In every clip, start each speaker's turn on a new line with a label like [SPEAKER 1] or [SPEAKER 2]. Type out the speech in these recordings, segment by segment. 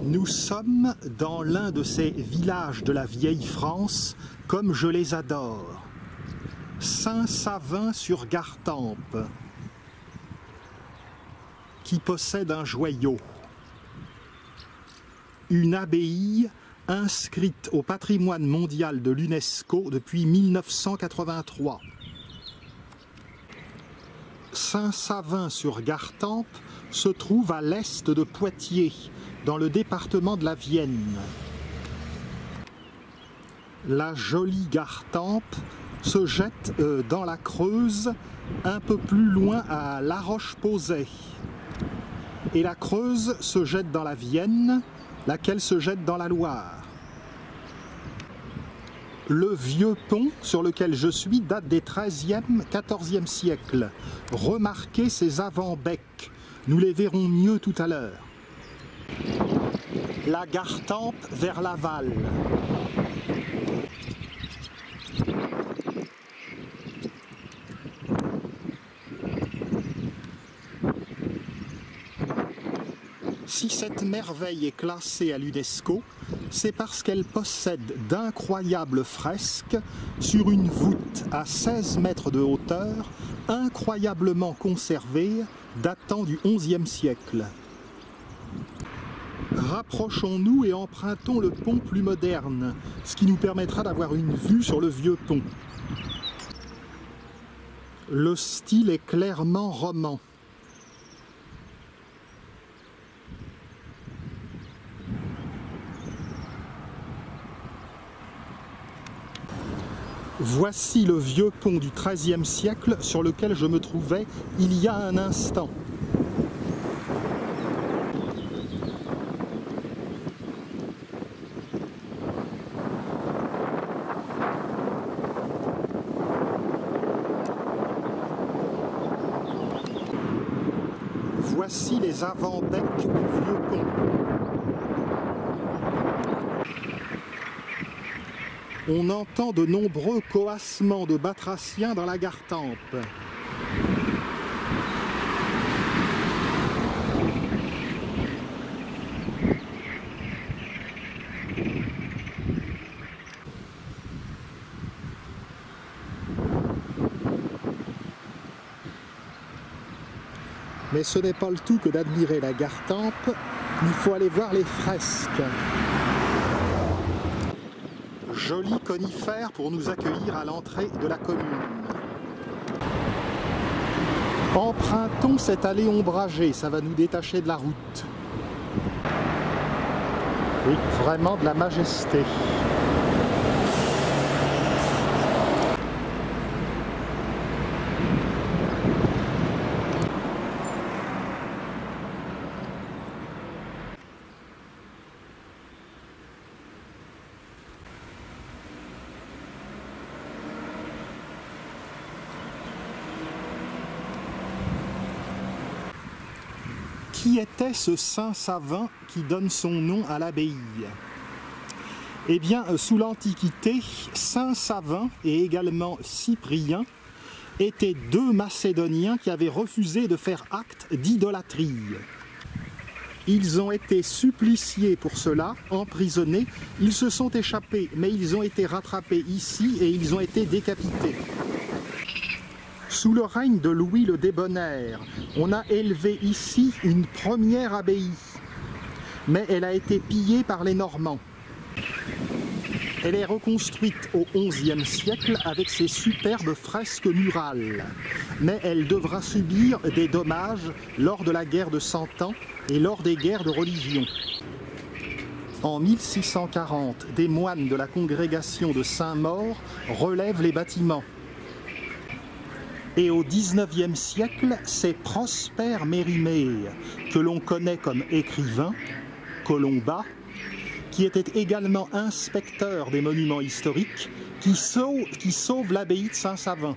[SPEAKER 1] Nous sommes dans l'un de ces villages de la vieille France, comme je les adore. Saint-Savin-sur-Gartempe, qui possède un joyau. Une abbaye inscrite au patrimoine mondial de l'UNESCO depuis 1983. Saint-Savin-sur-Gartempe se trouve à l'est de Poitiers, dans le département de la Vienne. La jolie Gartempe se jette dans la Creuse, un peu plus loin à La Roche-Posay. Et la Creuse se jette dans la Vienne, laquelle se jette dans la Loire. Le vieux pont sur lequel je suis date des XIIIe, XIVe siècles. Remarquez ces avant-becs, nous les verrons mieux tout à l'heure. La Gartempe vers Laval. Si cette merveille est classée à l'UNESCO, c'est parce qu'elle possède d'incroyables fresques sur une voûte à 16 mètres de hauteur, incroyablement conservées, datant du XIe siècle. Rapprochons-nous et empruntons le pont plus moderne, ce qui nous permettra d'avoir une vue sur le vieux pont. Le style est clairement roman. Voici le vieux pont du XIIIe siècle sur lequel je me trouvais il y a un instant. Voici les avant-becs du vieux pont. On entend de nombreux coassements de batraciens dans la Gartempe. Mais ce n'est pas le tout que d'admirer la Gartempe, il faut aller voir les fresques. Joli conifère pour nous accueillir à l'entrée de la commune. Empruntons cette allée ombragée, ça va nous détacher de la route. Oui, vraiment de la majesté. Qui était ce saint Savin qui donne son nom à l'abbaye? Eh bien, sous l'Antiquité, saint Savin et également Cyprien étaient deux Macédoniens qui avaient refusé de faire acte d'idolâtrie. Ils ont été suppliciés pour cela, emprisonnés. Ils se sont échappés, mais ils ont été rattrapés ici et ils ont été décapités. Sous le règne de Louis le Débonnaire, on a élevé ici une première abbaye, mais elle a été pillée par les Normands. Elle est reconstruite au XIe siècle avec ses superbes fresques murales, mais elle devra subir des dommages lors de la guerre de Cent Ans et lors des guerres de religion. En 1640, des moines de la congrégation de Saint-Maur relèvent les bâtiments. Et au XIXe siècle, c'est Prosper Mérimée, que l'on connaît comme écrivain, Colomba, qui était également inspecteur des monuments historiques, qui sauve l'abbaye de Saint-Savin.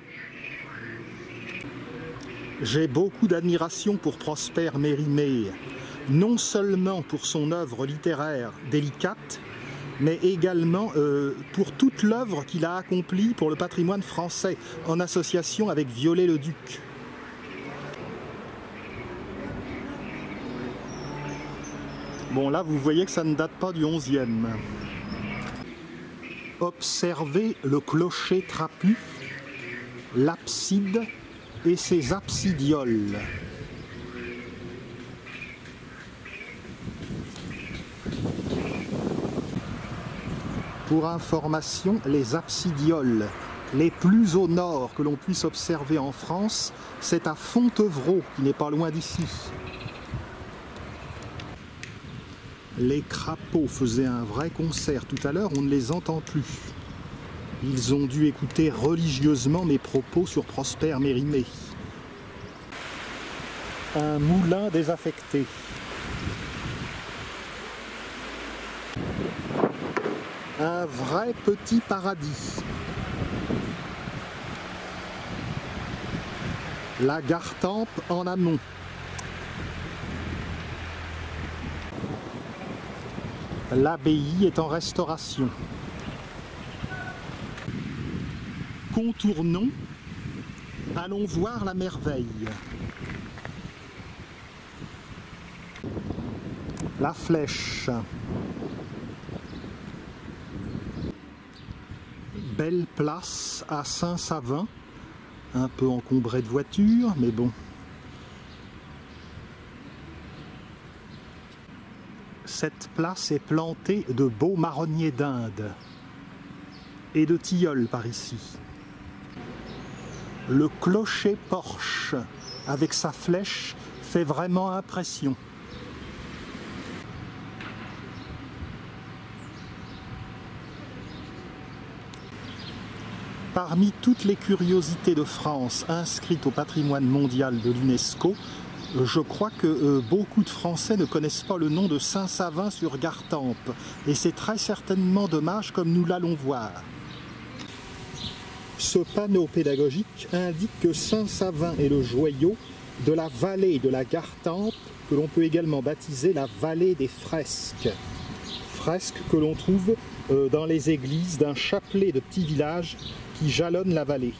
[SPEAKER 1] J'ai beaucoup d'admiration pour Prosper Mérimée, non seulement pour son œuvre littéraire délicate, mais également pour toute l'œuvre qu'il a accomplie pour le patrimoine français, en association avec Viollet-le-Duc. Bon, là, vous voyez que ça ne date pas du 11e. Observez le clocher trapu, l'abside et ses absidioles. Pour information, les absidioles les plus au nord que l'on puisse observer en France, c'est à Fontevraud, qui n'est pas loin d'ici. Les crapauds faisaient un vrai concert tout à l'heure, on ne les entend plus. Ils ont dû écouter religieusement mes propos sur Prosper Mérimée. Un moulin désaffecté. Un vrai petit paradis. La Gartempe en amont. L'abbaye est en restauration. Contournons, allons voir la merveille. La Flèche. Belle place à Saint-Savin, un peu encombrée de voitures, mais bon. Cette place est plantée de beaux marronniers d'Inde et de tilleuls par ici. Le clocher-porche, avec sa flèche, fait vraiment impression. Parmi toutes les curiosités de France inscrites au patrimoine mondial de l'UNESCO, je crois que beaucoup de Français ne connaissent pas le nom de Saint-Savin-sur-Gartempe. Et c'est très certainement dommage, comme nous l'allons voir. Ce panneau pédagogique indique que Saint-Savin est le joyau de la vallée de la Gartempe, que l'on peut également baptiser la vallée des fresques. Fresques que l'on trouve dans les églises d'un chapelet de petits villages qui jalonnent la vallée.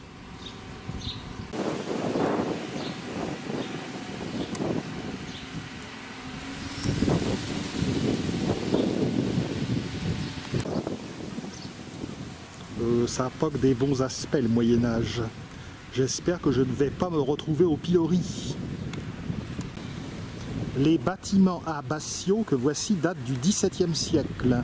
[SPEAKER 1] Ça n'a pas que des bons aspects le Moyen-Âge. J'espère que je ne vais pas me retrouver au pilori. Les bâtiments abbatiaux que voici datent du XVIIe siècle.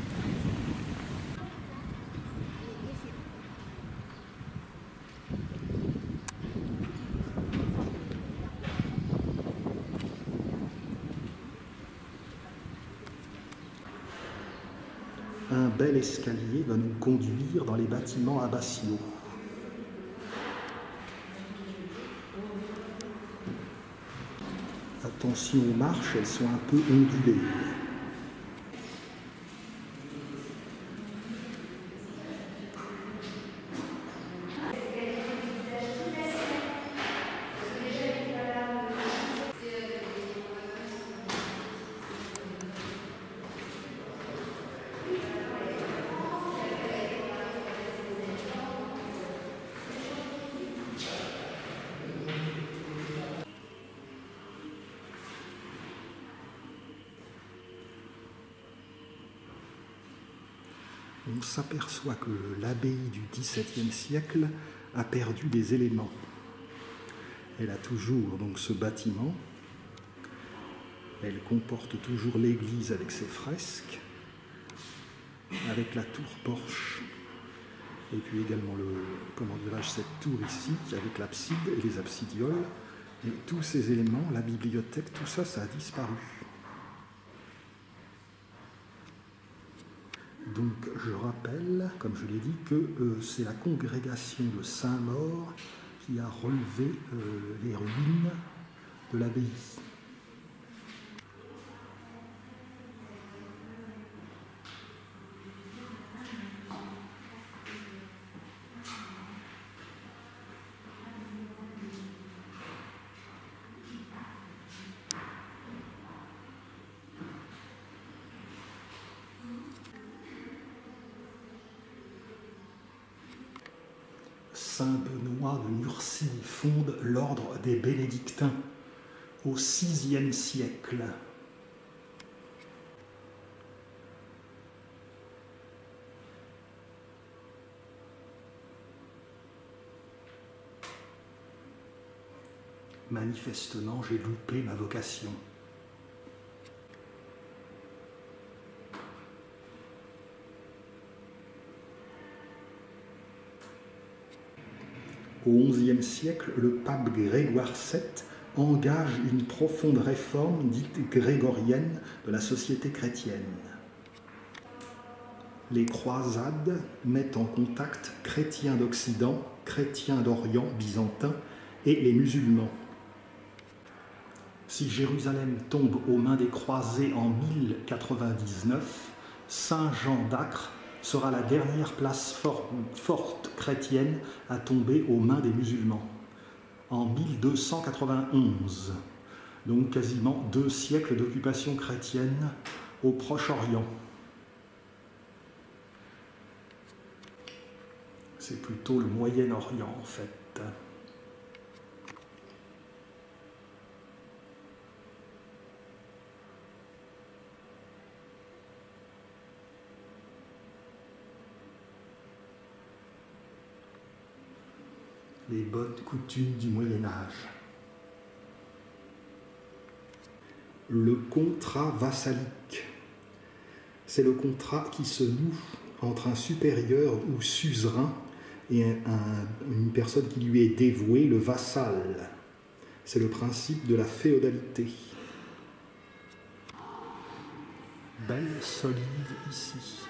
[SPEAKER 1] Un bel escalier va nous conduire dans les bâtiments abbatiaux. Attention aux marches, elles sont un peu ondulées. On s'aperçoit que l'abbaye du XVIIe siècle a perdu des éléments. Elle a toujours donc ce bâtiment. Elle comporte toujours l'église avec ses fresques, avec la tour-porche, et puis également cette tour ici, avec l'abside et les absidioles. Et tous ces éléments, la bibliothèque, tout ça, ça a disparu. Donc je rappelle, comme je l'ai dit, que c'est la congrégation de Saint-Maur qui a relevé les ruines de l'abbaye. Saint-Benoît de Nursie fonde l'ordre des Bénédictins au VIe siècle. Manifestement, j'ai loupé ma vocation. Au XIe siècle, le pape Grégoire VII engage une profonde réforme dite grégorienne de la société chrétienne. Les croisades mettent en contact chrétiens d'Occident, chrétiens d'Orient, byzantins, et les musulmans. Si Jérusalem tombe aux mains des croisés en 1099, Saint-Jean d'Acre sera la dernière place forte chrétienne à tomber aux mains des musulmans, en 1291, donc quasiment 2 siècles d'occupation chrétienne au Proche-Orient. C'est plutôt le Moyen-Orient en fait. Les bonnes coutumes du Moyen-Âge. Le contrat vassalique. C'est le contrat qui se noue entre un supérieur ou suzerain et une personne qui lui est dévouée, le vassal. C'est le principe de la féodalité. Belle solive ici.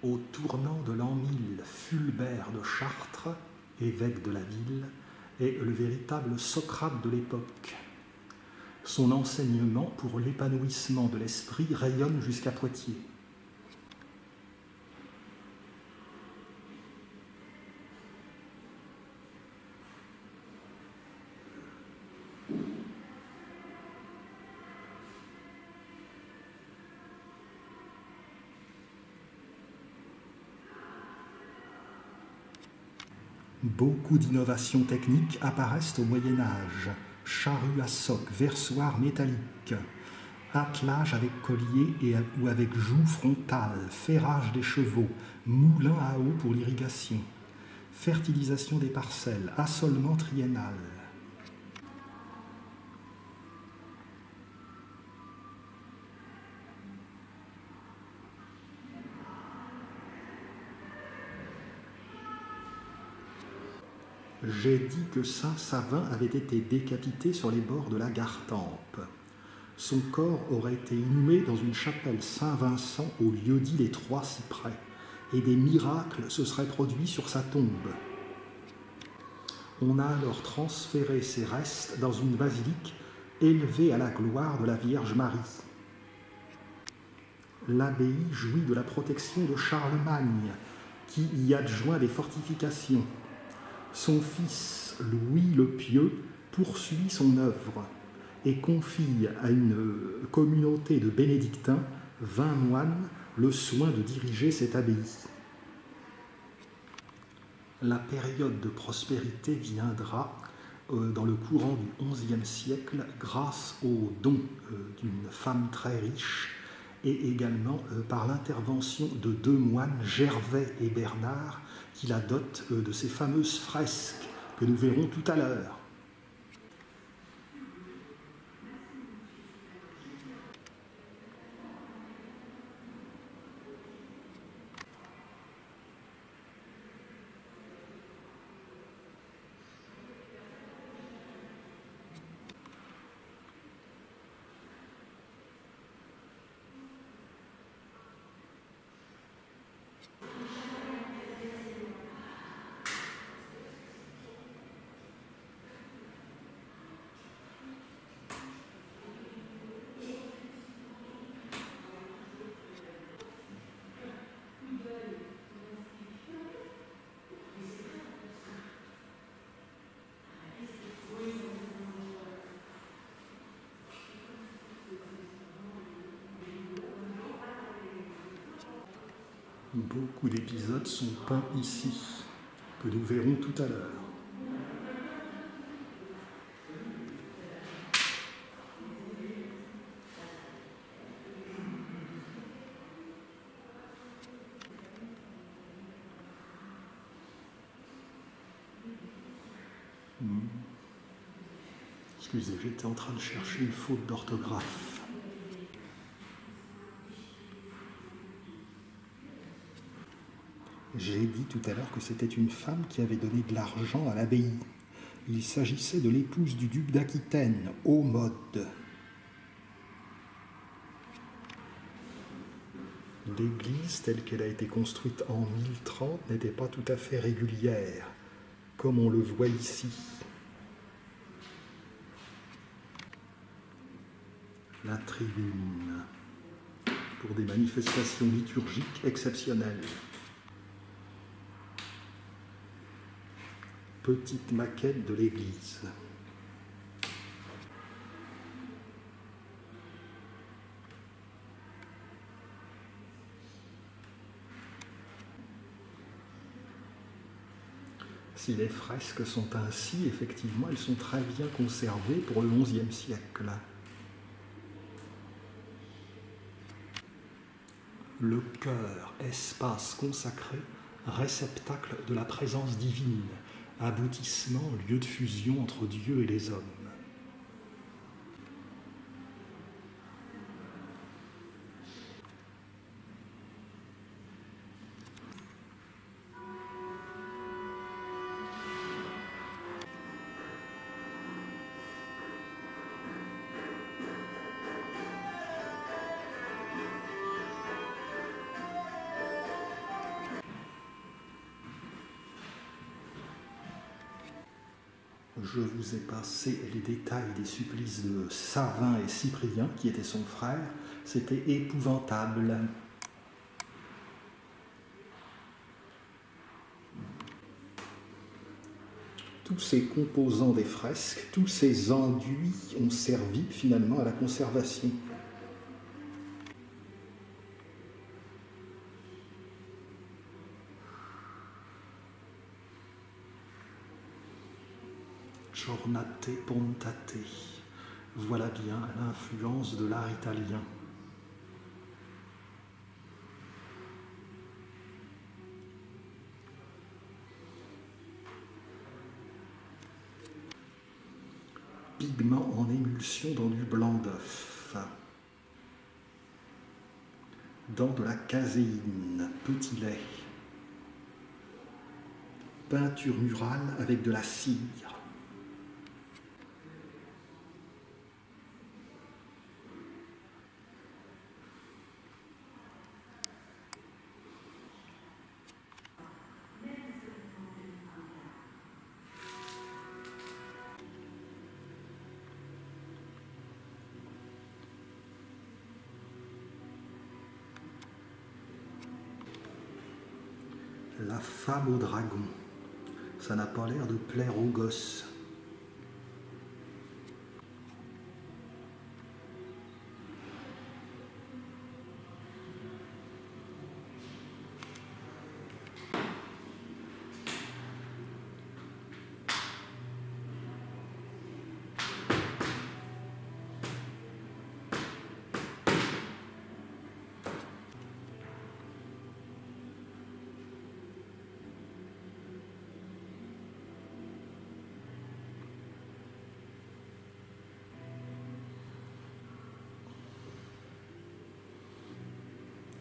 [SPEAKER 1] Au tournant de l'an 1000, Fulbert de Chartres, évêque de la ville, est le véritable Socrate de l'époque. Son enseignement pour l'épanouissement de l'esprit rayonne jusqu'à Poitiers. Beaucoup d'innovations techniques apparaissent au Moyen-Âge. Charrue à soc, versoir métallique, attelage avec collier ou avec joug frontal, ferrage des chevaux, moulin à eau pour l'irrigation, fertilisation des parcelles, assolement triennal. J'ai dit que saint Savin avait été décapité sur les bords de la Gartempe. Son corps aurait été inhumé dans une chapelle Saint-Vincent au lieu-dit les Trois Cyprès, et des miracles se seraient produits sur sa tombe. On a alors transféré ses restes dans une basilique élevée à la gloire de la Vierge Marie. L'abbaye jouit de la protection de Charlemagne, qui y adjoint des fortifications. Son fils, Louis le Pieux, poursuit son œuvre et confie à une communauté de bénédictins, 20 moines, le soin de diriger cette abbaye. La période de prospérité viendra dans le courant du XIe siècle grâce aux dons d'une femme très riche et également par l'intervention de 2 moines, Gervais et Bernard, qui la dotent de ces fameuses fresques que nous verrons tout à l'heure. Beaucoup d'épisodes sont peints ici, que nous verrons tout à l'heure. Excusez, j'étais en train de chercher une faute d'orthographe. J'ai dit tout à l'heure que c'était une femme qui avait donné de l'argent à l'abbaye. Il s'agissait de l'épouse du duc d'Aquitaine, Haumode. L'église, telle qu'elle a été construite en 1030, n'était pas tout à fait régulière, comme on le voit ici. La tribune, pour des manifestations liturgiques exceptionnelles. Petite maquette de l'église. Si les fresques sont ainsi, effectivement, elles sont très bien conservées pour le XIe siècle. Le chœur, espace consacré, réceptacle de la présence divine, aboutissement, lieu de fusion entre Dieu et les hommes. Je vous ai passé les détails des supplices de Savin et Cyprien, qui était son frère. C'était épouvantable. Tous ces composants des fresques, tous ces enduits ont servi finalement à la conservation. Giornate pontate. Voilà bien l'influence de l'art italien. Pigment en émulsion dans du blanc d'œuf. Dans de la caséine, petit lait. Peinture murale avec de la cire. La femme au dragon. Ça n'a pas l'air de plaire aux gosses.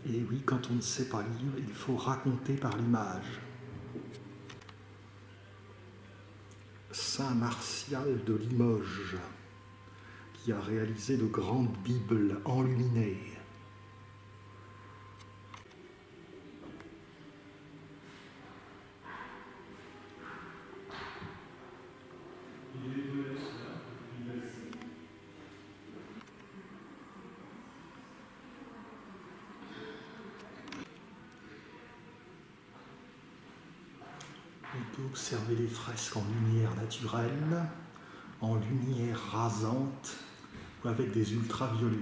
[SPEAKER 1] Et oui, quand on ne sait pas lire, il faut raconter par l'image. Saint Martial de Limoges, qui a réalisé de grandes bibles enluminées. On peut observer les fresques en lumière naturelle, en lumière rasante ou avec des ultraviolets.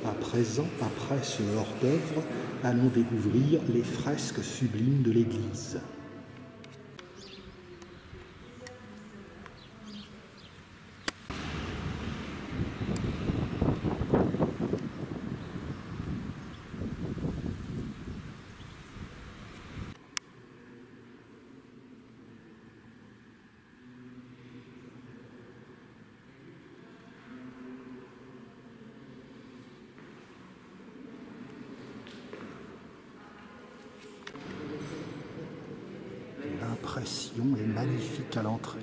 [SPEAKER 1] À présent, après ce hors-d'œuvre, allons découvrir les fresques sublimes de l'église. L'impression est magnifique à l'entrée.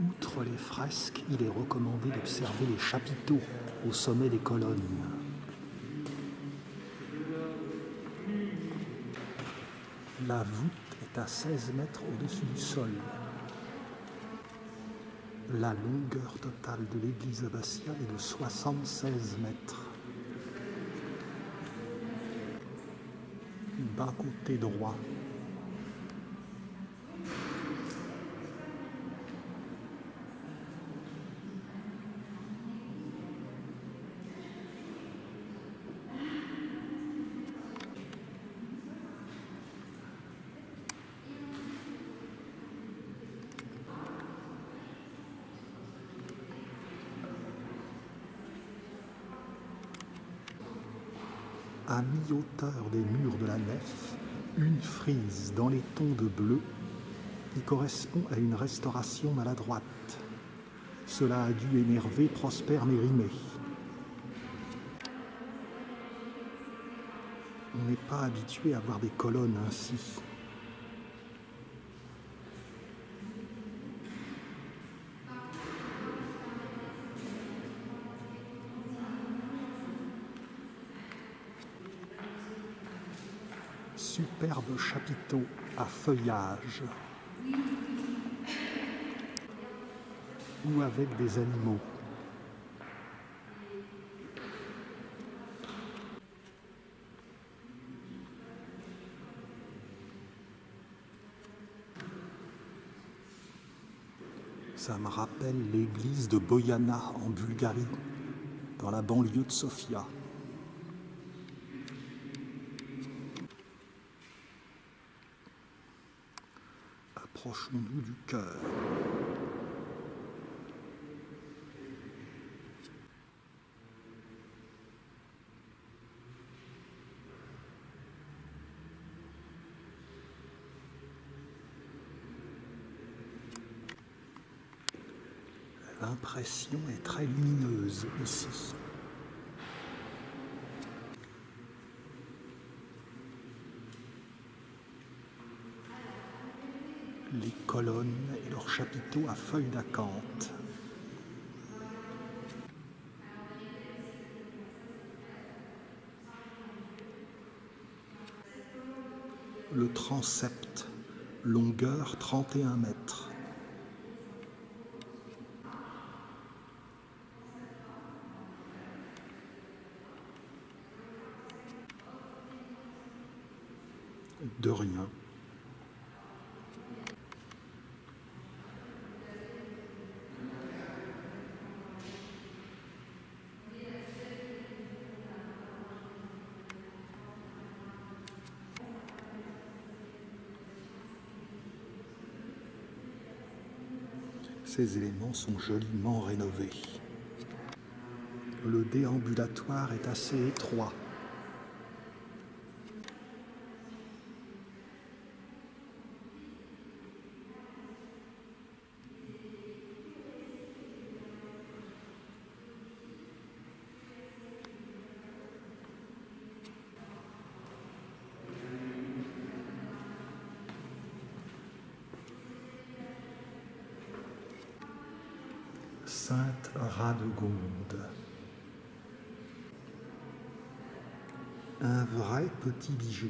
[SPEAKER 1] Outre les fresques, il est recommandé d'observer les chapiteaux au sommet des colonnes. La voûte est à 16 mètres au-dessus du sol. La longueur totale de l'église abbatiale est de 76 mètres. Bas côté droit. À mi-hauteur des murs de la nef, une frise dans les tons de bleu qui correspond à une restauration maladroite. Cela a dû énerver Prosper Mérimée. On n'est pas habitué à voir des colonnes ainsi. Superbe chapiteau à feuillage ou avec des animaux. Ça me rappelle l'église de Boïana en Bulgarie, dans la banlieue de Sofia. Approchons-nous du chœur. L'impression est très lumineuse ici. Les colonnes et leurs chapiteaux à feuilles d'acanthe. Le transept, longueur 31 mètres. De rien. Ces éléments sont joliment rénovés. Le déambulatoire est assez étroit. Sainte Radegonde. Un vrai petit bijou.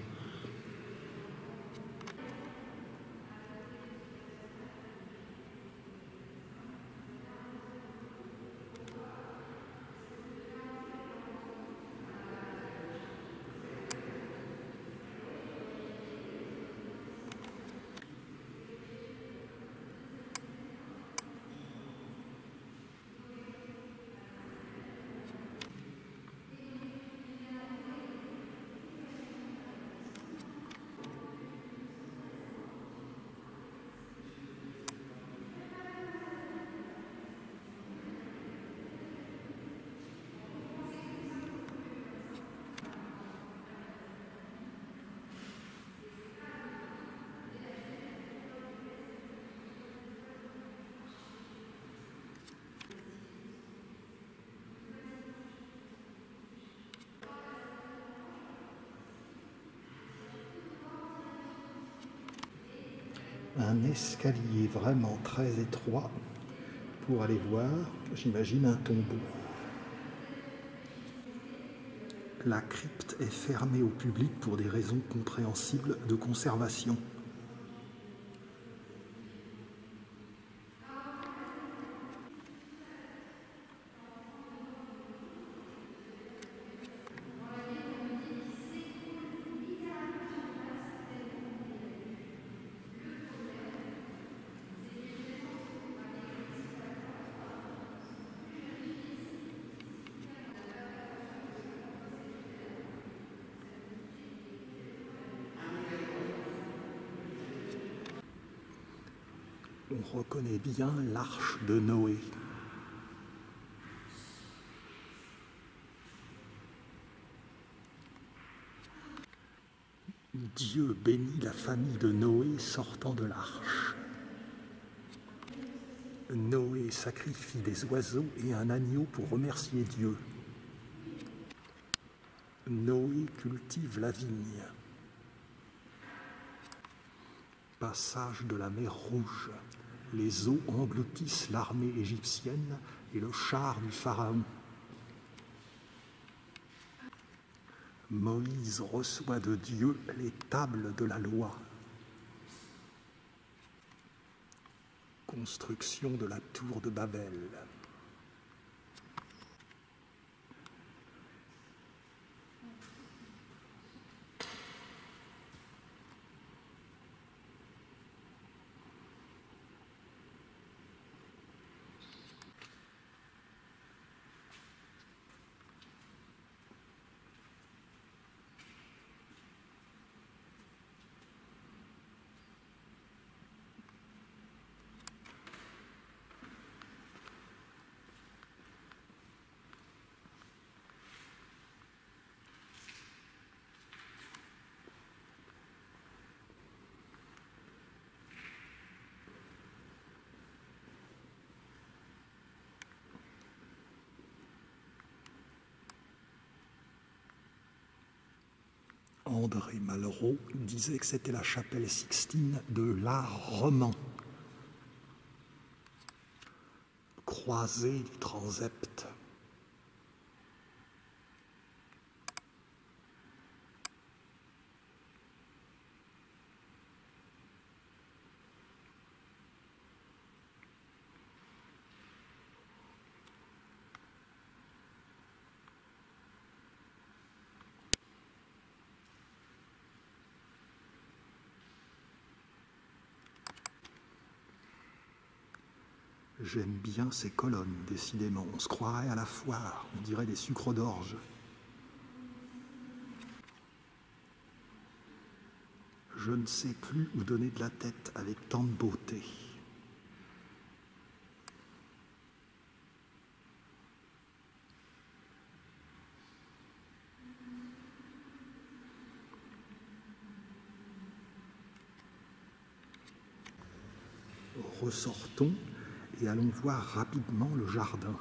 [SPEAKER 1] Un escalier vraiment très étroit pour aller voir, j'imagine, un tombeau. La crypte est fermée au public pour des raisons compréhensibles de conservation. On reconnaît bien l'arche de Noé. Dieu bénit la famille de Noé sortant de l'arche. Noé sacrifie des oiseaux et un agneau pour remercier Dieu. Noé cultive la vigne. Passage de la mer Rouge. Les eaux engloutissent l'armée égyptienne et le char du pharaon. Moïse reçoit de Dieu les tables de la loi. Construction de la tour de Babel. André Malraux disait que c'était la chapelle Sixtine de l'art roman. Croisée du transept. J'aime bien ces colonnes, décidément. On se croirait à la foire, on dirait des sucres d'orge. Je ne sais plus où donner de la tête avec tant de beauté. Ressortons et allons voir rapidement le jardin.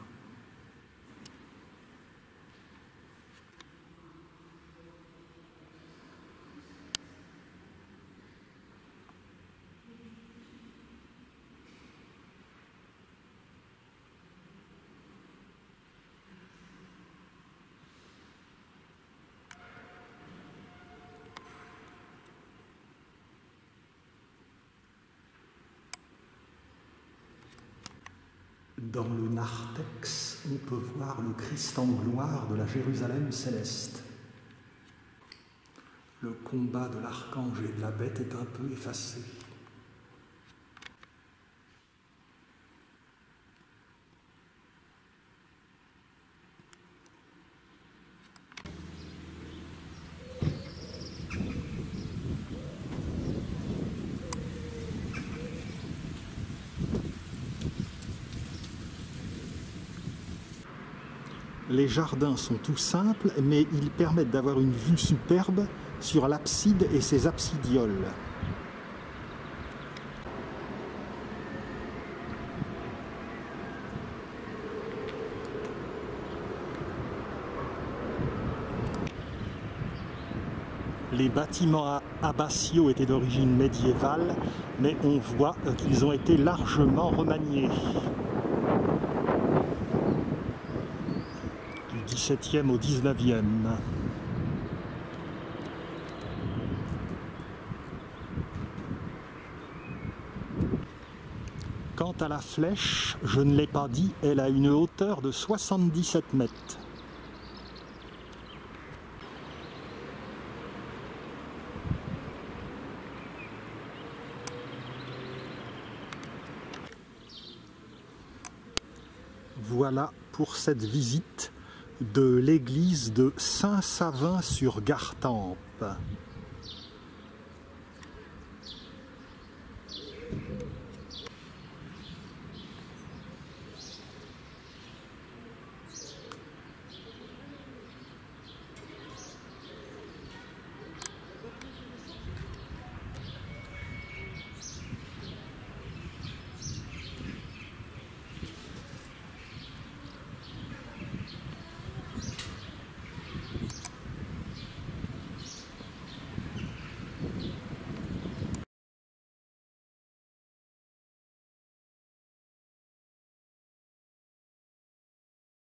[SPEAKER 1] Dans le narthex, on peut voir le Christ en gloire de la Jérusalem céleste. Le combat de l'archange et de la bête est un peu effacé. Les jardins sont tout simples, mais ils permettent d'avoir une vue superbe sur l'abside et ses absidioles. Les bâtiments abbatiaux étaient d'origine médiévale, mais on voit qu'ils ont été largement remaniés. Du XVIIe au XIXe. Quant à la flèche, je ne l'ai pas dit, elle a une hauteur de 77 mètres. Voilà pour cette visite de l'église de Saint-Savin sur Gartempe.